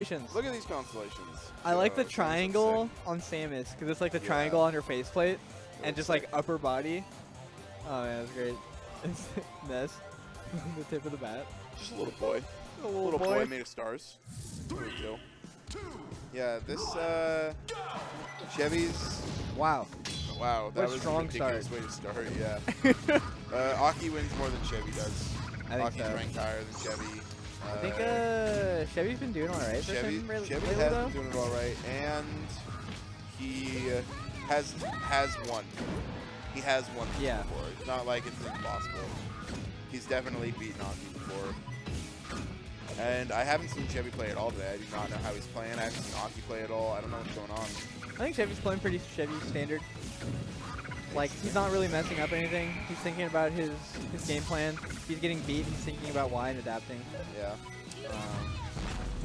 Look at these constellations. I like the triangle on Samus because it's like the triangle on her faceplate and just like upper body. Oh man, that's great. It's Ness, the tip of the bat. Just a little boy. A little boy made of stars. Yeah, this Chevy's. Wow. Wow, that was a strong ridiculous way to start. Yeah. Aki wins more than Chevy does. I think Aki's so. ranked higher than Chevy. I think Chevy's been doing all right. Chevy lately, has been doing it all right, and he has won. He has won before. It's not like it's impossible. He's definitely beaten Aki before. And I haven't seen Chevy play at all today. I do not know how he's playing. I haven't seen Aki play at all. I don't know what's going on. I think Chevy's playing pretty Chevy standard. Like, he's not really messing up anything. He's thinking about his game plan. He's getting beat. He's thinking about why and adapting. Yeah.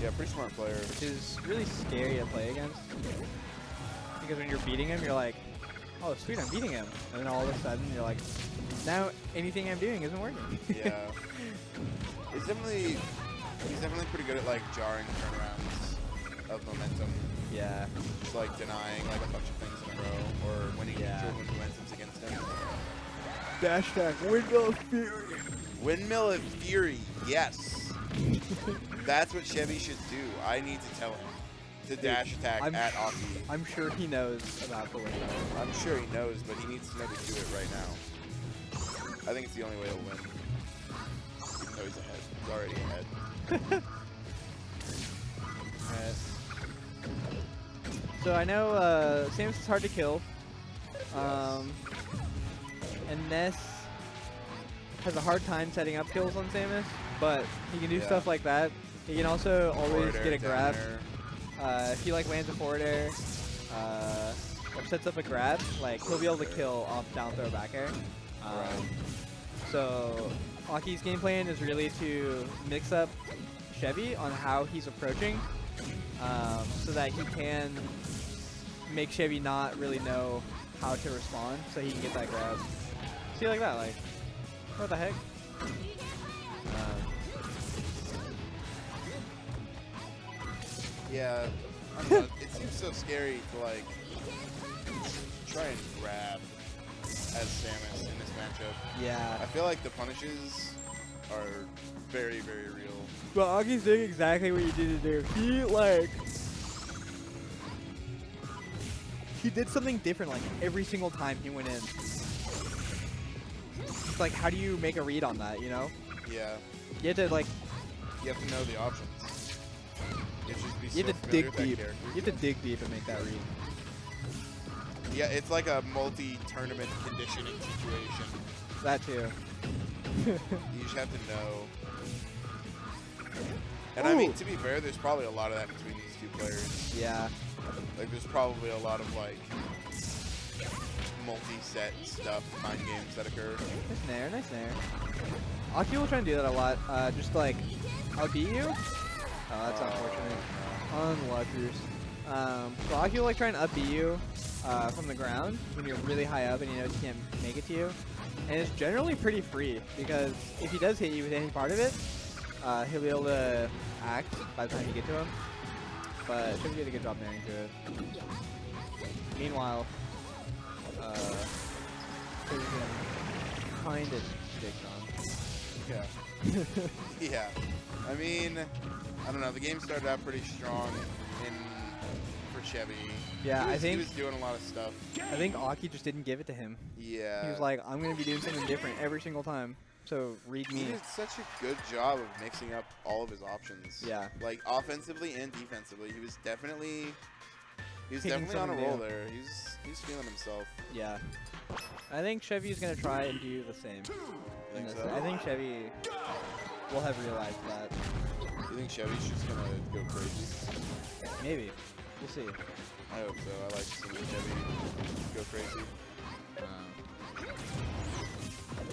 Yeah, pretty smart player. Which is really scary to play against. Because when you're beating him, you're like, oh, sweet, I'm beating him. And then all of a sudden, you're like, now anything I'm doing isn't working. Yeah. He's definitely pretty good at, like, jarring turnarounds of momentum. Yeah. Just, like, denying, like, a bunch of things in a row, or winning neutral when momentum's against him. Dash attack, Windmill of Fury. Windmill of Fury, yes. That's what Chevy should do. I need to tell him to dash attack at Aki. I'm sure he knows about the windmill. I'm sure he knows, but he needs to know to do it right now. I think it's the only way he'll win. Even though he's ahead. He's already ahead. Alright. So I know Samus is hard to kill. And Ness has a hard time setting up kills on Samus, but he can do stuff like that. He can also always get a grab. If he like lands a forward air or sets up a grab, like he'll be able to kill off down throw back air. So Aki's game plan is really to mix up Chevy on how he's approaching, so that he can make Chevy not really know how to respond, so he can get that grab. See, like that, like, what the heck? Yeah, I don't know, it seems so scary to like try and grab as Samus in this matchup. Yeah. I feel like the punishes are very, very real. But Aki's doing exactly what you need to do. He did something different like every single time he went in. It's like, how do you make a read on that, you know? Yeah. You have to like... You have to know the options. You have to dig deep. You have to dig deep and make that read. Yeah, it's like a multi-tournament conditioning situation. That too. You just have to know. And I mean, to be fair, there's probably a lot of that between these two players. Yeah. Like, there's probably a lot of, like, multi-set stuff, mind games that occur. Nice nair, nice nair. Aki will try and do that a lot. Just like, I'll beat you. Oh, that's unfortunate. Unluckers. So Aki will like try and up-B you from the ground when you're really high up and he knows he can't make it to you. And it's generally pretty free because if he does hit you with any part of it, he'll be able to act by the time you get to him. But should get a good job marrying to it. Meanwhile, kind of sticked on. Yeah. Yeah. I mean, I don't know. The game started out pretty strong for Chevy. Yeah, I think he was doing a lot of stuff. I think Aki just didn't give it to him. Yeah. He was like, I'm gonna be doing something different every single time. So read me. He did such a good job of mixing up all of his options. Yeah. Like offensively and defensively, he was definitely Picking on a roll new. there. He's feeling himself. Yeah. I think Chevy's gonna try and do the same. Think so? I think Chevy will have realized that. You think Chevy's just gonna go crazy? Maybe. We'll see. I hope so. I like seeing Chevy go crazy.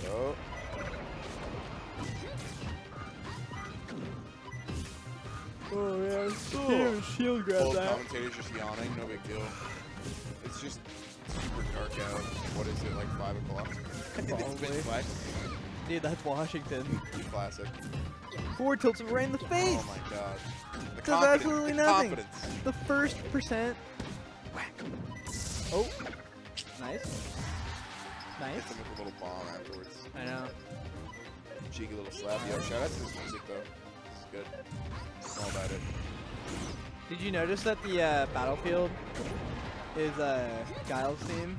Oh. Oh yeah, shield grab Both that. commentators just yawning, no big deal. It's just super dark out. What is it, like 5 o'clock? It's been 5. Dude, that's Washington. Classic. Forward tilts him right in the face. Oh my god. The Does absolutely nothing. confidence. The first percent. Whack. Oh. Nice. Nice. Hits him with a little bomb afterwards. I know. Cheeky little slap. Yo, shout out to this music though. This is good. I'm all about it. Did you notice that the Battlefield is Guile's theme?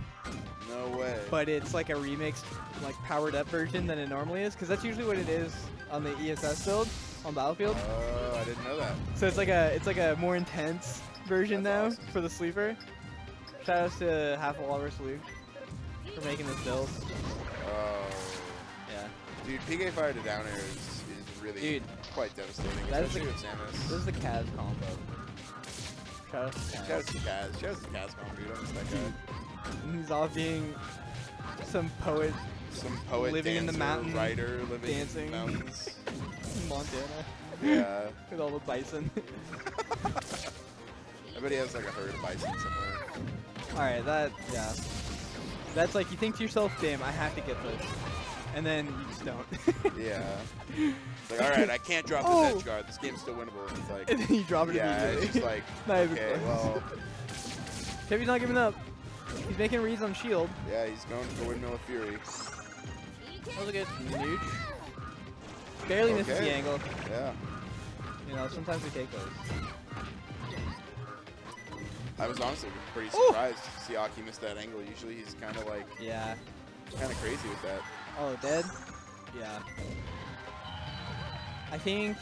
No way. But it's like a remixed, like powered up version than it normally is, because that's usually what it is on the ESS build on Battlefield. Oh, I didn't know that. So it's like a more intense version now That's awesome. for the sleeper. Shout outs to Half Walrus Luke for making this build. Oh. Yeah. Dude, PK fire to down air is really quite devastating, especially with Samus. This is the Kaz combo. Shout out to Kaz. Shout out to Kaz. Shout out to Kaz combo, dude. I miss that guy. He's off being some poet. Some poet, living dancer, in the mountain, writer, living dancing. in the mountains. In Montana. Yeah. With all the bison. I bet he has like a herd of bison somewhere. Alright, yeah. That's like, you think to yourself, damn, I have to get this. And then you just don't. Yeah. It's like, alright, I can't drop this edge guard. This game's still winnable. And it's like, and then you drop it immediately. It's just like, okay, well. Chevy's not giving up. He's making reads on shield. Yeah, he's going for Windmill of Fury. That was a good nuke. Barely misses the angle. Yeah. You know, sometimes we take those. I was honestly pretty surprised to see Aki miss that angle. Usually he's kind of like, kind of crazy with that. Oh, dead? Yeah. I think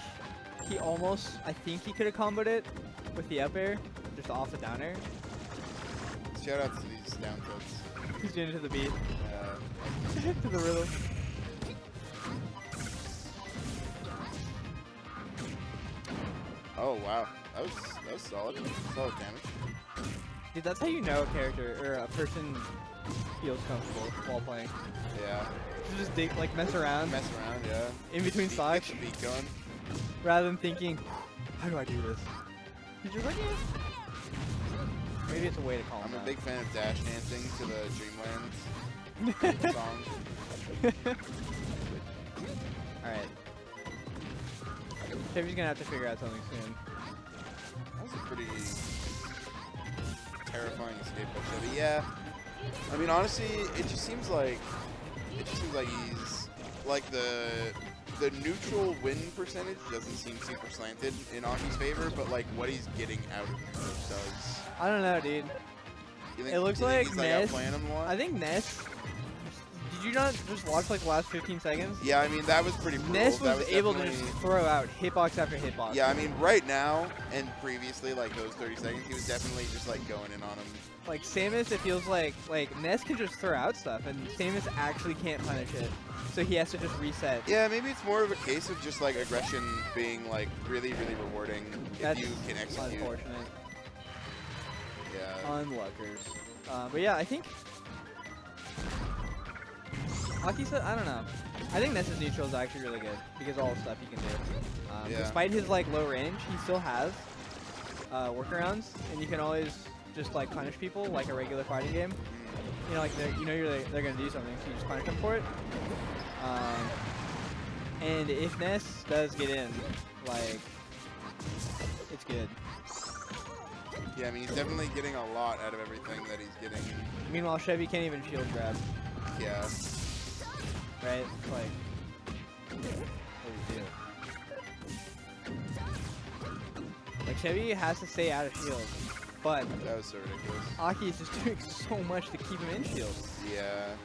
he could have comboed it with the up air, just off the down air. Shout out to these down tilts. He's doing it to the beat. Yeah. To the rhythm. Oh wow, that was solid. Solid damage. Dude, that's how you know a character or a person feels comfortable while playing. Yeah. Just dig, like mess around. Mess around, yeah. In between stocks. Get the beat going. Rather than thinking, how do I do this? You're just like, maybe it's a way to calm I'm down. a big fan of dash dancing to the Dreamland song. Alright. Chevy's gonna have to figure out something soon. That was a pretty terrifying escape by Chevy. Yeah. I mean, honestly, it just seems like he's like the neutral win percentage doesn't seem super slanted in Aki's favor, but like what he's getting out of him does. I don't know, dude. It looks like Ness. I think Ness. Did you not just watch like the last 15 seconds? Yeah, I mean that was pretty brutal. Ness was able to just throw out hitbox after hitbox. Yeah, I mean right now and previously, like those 30 seconds, he was definitely just like going in on him. Like Samus, it feels like Ness can just throw out stuff, and Samus actually can't punish it, so he has to just reset. Yeah, maybe it's more of a case of just like aggression being like really, really rewarding if you can execute. Unfortunate. Yeah. Unluckers. But yeah, I think Aki said, I don't know. I think Ness's neutral is actually really good because of all the stuff he can do. Despite his like low range, he still has workarounds, and you can always just like punish people like a regular fighting game. You know, like they're gonna do something, so you just punish them for it. And if Ness does get in, like, it's good. Yeah, I mean he's definitely getting a lot out of everything that he's getting. Meanwhile, Chevy can't even shield grab. Yeah. Right? Like, what do you do? Like, Chevy has to stay out of shield, but that was so ridiculous. Aki is just doing so much to keep him in shield. Yeah.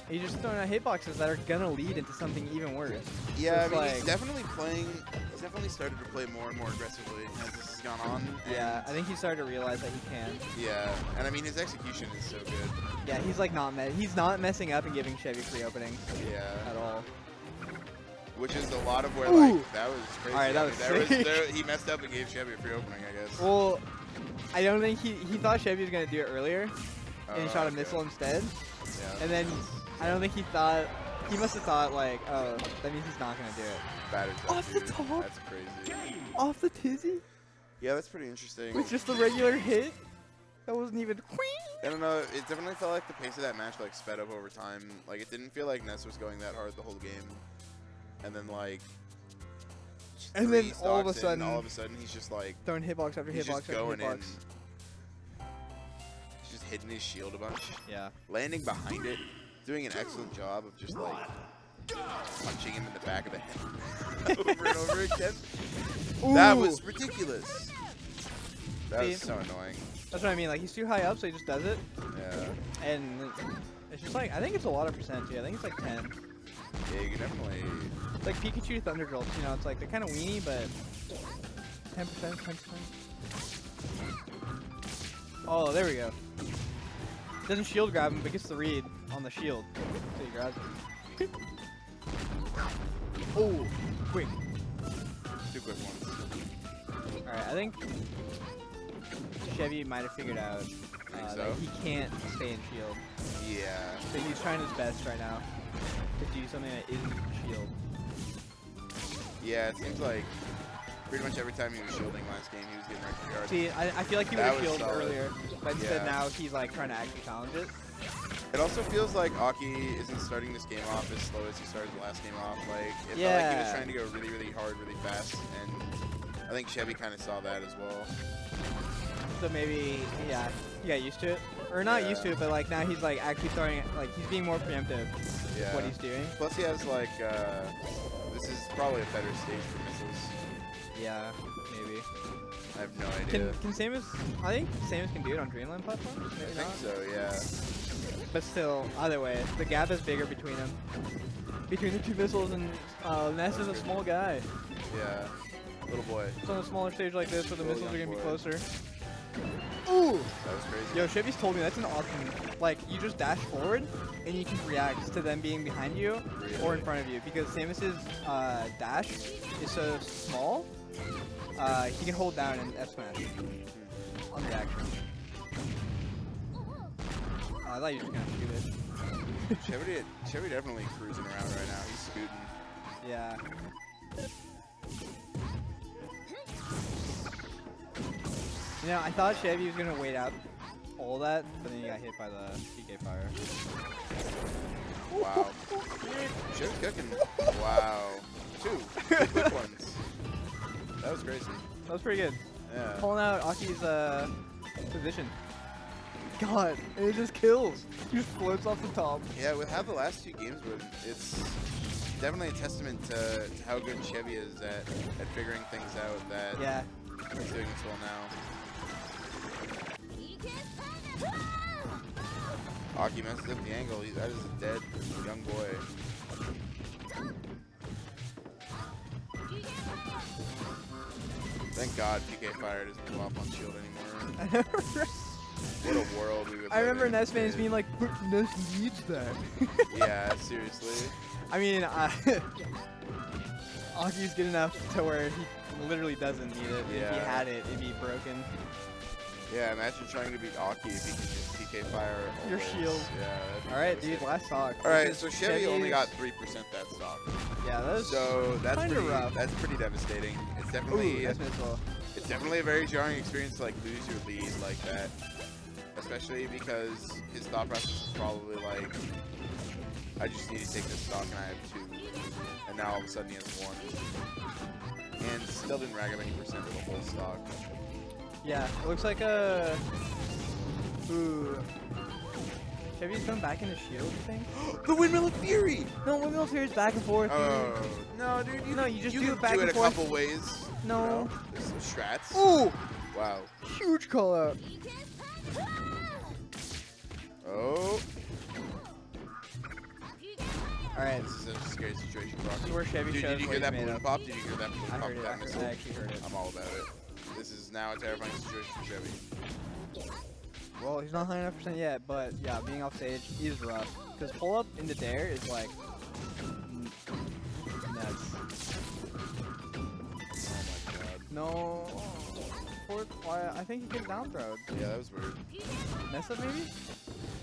He's just throwing out hitboxes that are gonna lead into something even worse. Yeah, so I mean he's definitely playing. He's definitely started to play more and more aggressively as this has gone on. Yeah, I think he started to realize that he can. Yeah, and I mean his execution is so good. Yeah, he's like he's not messing up and giving Chevy free openings. Yeah. At all. Which is a lot of where like that was crazy. All right, that was sick. He messed up and gave Chevy a free opening, I guess. Well, I don't think he thought Chevy was gonna do it earlier, and he shot a missile instead. Yeah. And then I don't think he must have thought like, oh, that means he's not gonna do it. Battered off the top. That's crazy. Off the tizzy. Yeah, that's pretty interesting. With just the regular hit. That wasn't even. I don't know. It definitely felt like the pace of that match like sped up over time. Like it didn't feel like Ness was going that hard the whole game, and then like. And then all of a sudden, he's just like throwing hitbox after hitbox after hitbox. He's just hitting his shield a bunch. Yeah. Landing behind it, doing an excellent job of just like punching him in the back of the head over and over again. Ooh. That was ridiculous. That was so annoying. That's what I mean. Like he's too high up, so he just does it. Yeah. And it's just like I think it's a lot of percent too. I think it's like 10. Yeah, you can definitely. It's like Pikachu Thunder Jolts, you know, it's like they're kind of weenie, but 10%, 10%. Oh, there we go. Doesn't shield grab him, but gets the read on the shield. So he grabs him. Oh, quick. 2 quick ones. Alright, I think Chevy might have figured out that he can't stay in shield. Yeah. So he's trying his best right now to do something that isn't shield. Yeah, it seems like pretty much every time he was shielding last game, he was getting right to yard. See, I feel like he would have shielded earlier, but instead now he's like trying to actually challenge it. It also feels like Aki isn't starting this game off as slow as he started the last game off. Like, it felt like he was trying to go really, really hard, really fast, and I think Chevy kind of saw that as well. So maybe, yeah, he got used to it. Or not used to it, but like now he's like actually throwing it, like he's being more preemptive with what he's doing. Plus he has like, this is probably a better stage for missiles. Yeah, maybe. I have no idea. Can Samus, I think Samus can do it on Dreamland platforms? Maybe I think so, yeah. But still, either way, the gap is bigger between them. Between the two missiles, and Ness is a small guy. Yeah, little boy. It's on a smaller stage like this where the missiles are going to be closer. Ooh! That was crazy. Yo, Chevy's told me that's an option. Like, you just dash forward, and you can react to them being behind you or in front of you. Because Samus's dash is so small, he can hold down and F-smash on reaction. I thought you were just going to shoot it. Chevy definitely cruising around right now. He's scooting. Yeah. You know, I thought Chevy was going to wait out all that, but then he got hit by the PK fire. Wow. Chevy's cooking. Wow. 2 quick ones. That was crazy. That was pretty good. Yeah. Pulling out Aki's position. God, it just kills. He just floats off the top. Yeah, with how the last 2 games were, it's definitely a testament to how good Chevy is at figuring things out that he's doing so well now. Aki messes up the angle. That is a dead young boy. Thank God PK Fire doesn't go off on shield anymore. What a world we would live I remember in. Ness fans being like, but Ness needs that. Yeah, seriously. I mean, Aki's good enough to where he literally doesn't need it. Yeah. If he had it, it'd be broken. Yeah, imagine trying to beat Aki if he can just PK Fire your shield. Yeah. Alright, dude, last stock. Alright, so Chevy only got 3% that stock. Yeah, that's that's pretty rough. That's pretty devastating. It's definitely missile. It's definitely a very jarring experience to like lose your lead like that. Especially because his thought process is probably like, I just need to take this stock and I have 2. And now all of a sudden he has 1. And still didn't rack up any percent of the whole stock. Yeah, it looks like a... Ooh. Chevy's going back into shield, you think? The Windmill of Fury! No, Windmill of Fury's back and forth, dude. Oh, no, dude. You just do it back and do it forth. a couple ways. No. You know? There's some strats. Ooh! Wow. Huge call out. Oh. Alright. This is a scary situation for This is where Chevy shows Did you hear that balloon pop? Did you hear that balloon I pop? heard it. That missile? I actually heard it. I'm all about it. This is now a terrifying situation for Chevy. Well, he's not high enough percent yet, but yeah, being off stage is rough. Because pull up into dare is like nuts. Oh my god. No. I think he could down throw. Yeah, that was weird. Mess up maybe?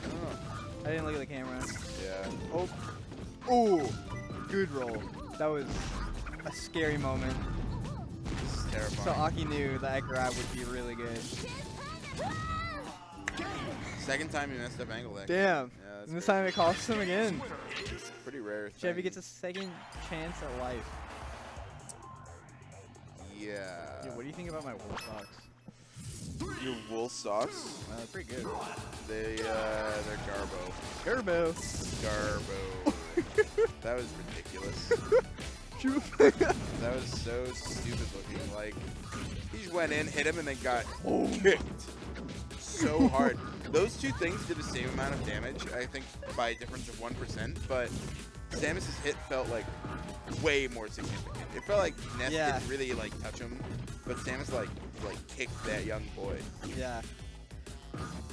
I don't know. I didn't look at the camera. Yeah. Oh. Ooh. Good roll. That was a scary moment. This is terrifying. So Aki knew that grab would be really good. Second time he messed up angle there. Damn. Yeah, And this time it costs him again. Pretty rare. Chevy gets a second chance at life. Yeah. Dude, what do you think about my wool socks? Your wool socks? They're pretty good. They're Garbo. Garbo. Garbo. That was ridiculous. That was so stupid looking. Like, he just went in, hit him, and then got kicked so hard. Those two things did the same amount of damage, I think, by a difference of 1%, but Samus's hit felt like way more significant. It felt like Ness didn't really like touch him, but Samus like kicked that young boy. Yeah.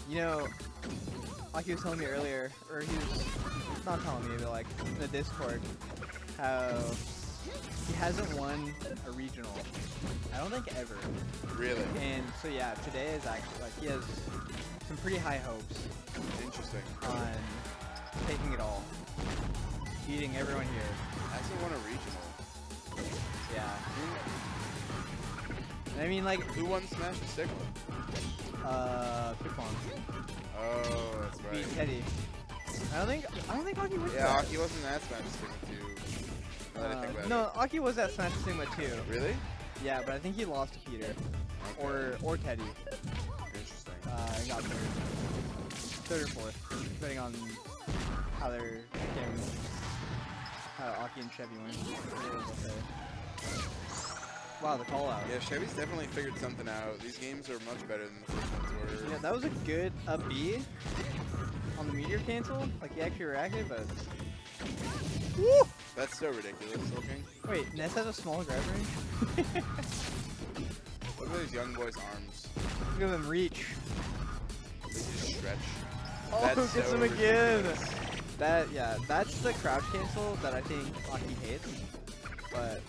You know, like he was telling me earlier, or he was not telling me, but like in the Discord, how he hasn't won a regional. I don't think ever. Really? And so yeah, today is actually like he has some pretty high hopes. Interesting. On taking it all, beating everyone here. Hasn't won a regional. Yeah. I mean, like, who won Smash with Stickler? Pipon. Oh, that's right. Beat Teddy. I don't think Aki was. Yeah, Aki wasn't at Smash with Stigma too. No, Aki was at Smash Stigma too. Really? Yeah, but I think he lost to Peter. Okay. Or Teddy. Interesting. And got third or fourth, depending on how they're how Aki and Chevy went. Wow, the call out. Yeah, Chevy's definitely figured something out. These games are much better than the first ones were. Yeah, that was a good up B on the meteor cancel. Like, he actually reacted, but... Woo! That's so ridiculous looking. Wait, Ness has a small grab range? Look at those young boys' arms. Look at them reach. They just stretch. Oh, that's gets so him again! ridiculous. Yeah, that's the crouch cancel that I think Aki hates. But...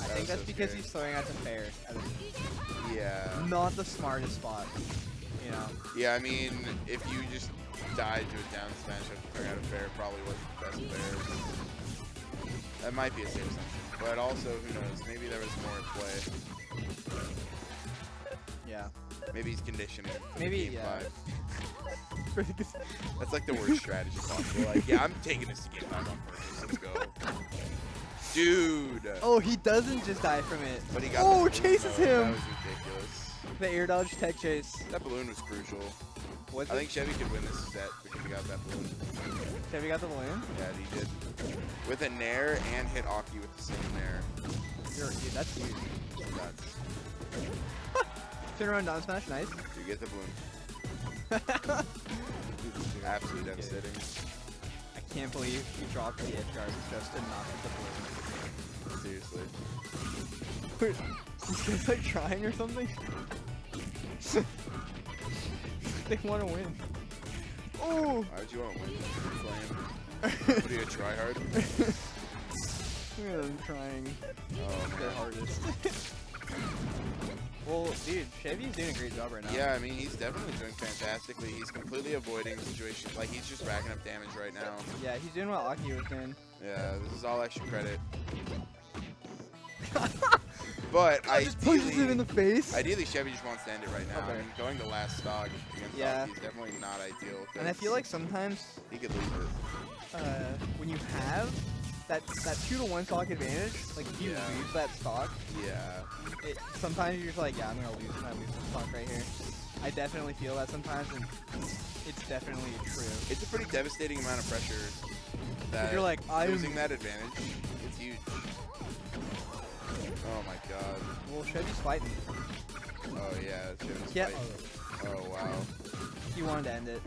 I think that's because he's throwing out to fair. Yeah. Not the smartest spot, you know? Yeah, I mean, if you just died to a down smash after throwing out a fair, probably wasn't the best fair. That might be a safe assumption. But also, who knows? Maybe there was more at play. Yeah. Maybe he's conditioning for Maybe, game yeah. 5. That's like the worst strategy possible. Like, yeah, I'm taking this to game 5 on purpose. Let's go. Dude! Oh, he doesn't just die from it. But he got chases him! That was ridiculous. The air dodge tech chase. That balloon was crucial. I think Chevy could win this set because he got that balloon. Chevy got the balloon? Yeah, he did. With a nair and hit Aki with the same nair. Dude, that's huge. Nuts. Turn around down smash, nice. You get the balloon. Absolutely devastating. I can't believe he dropped the edge guard just to not hit the balloon. Seriously. Wait, these guys like trying or something? They want to win. Oh! Why would you want to win? What are you, a tryhard? Look at them trying their hardest. Well, dude, Chevy's doing a great job right now. Yeah, I mean, he's definitely doing fantastically. He's completely avoiding situations. Like, he's just racking up damage right now. Yeah, he's doing what Aki was doing. Yeah, this is all extra credit. But just punches him in the face. Ideally, Chevy just wants to end it right now. Okay. I mean, going to last stock against Aki is definitely not ideal. And I feel like sometimes he could lose it. When you have that 2-to-1 stock advantage, like if you lose that stock, sometimes you're just like, yeah, I'm gonna lose this stock right here. I definitely feel that sometimes, and it's definitely true. It's a pretty devastating amount of pressure. That you're like, losing that advantage, it's huge. Oh my god. Well, Chevy's fighting. Oh yeah, Chevy's fighting. Oh wow. He wanted to end it.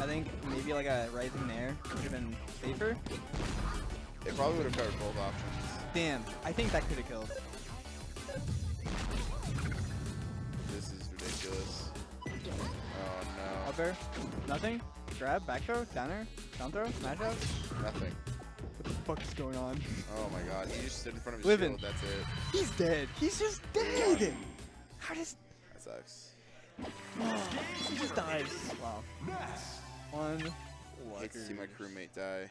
I think maybe like a rising nair would have been safer. It probably would have covered both options. Damn, I think that could have killed. This is ridiculous. Oh no. Up air? Nothing? Grab, back throw, down air, down throw, smash out? Nothing. What the fuck is going on? Oh my god, he just stood in front of his shield, that's it. He's dead. He's just dead! How does... That sucks. He just dies. Wow. One. Hate to see my crewmate die.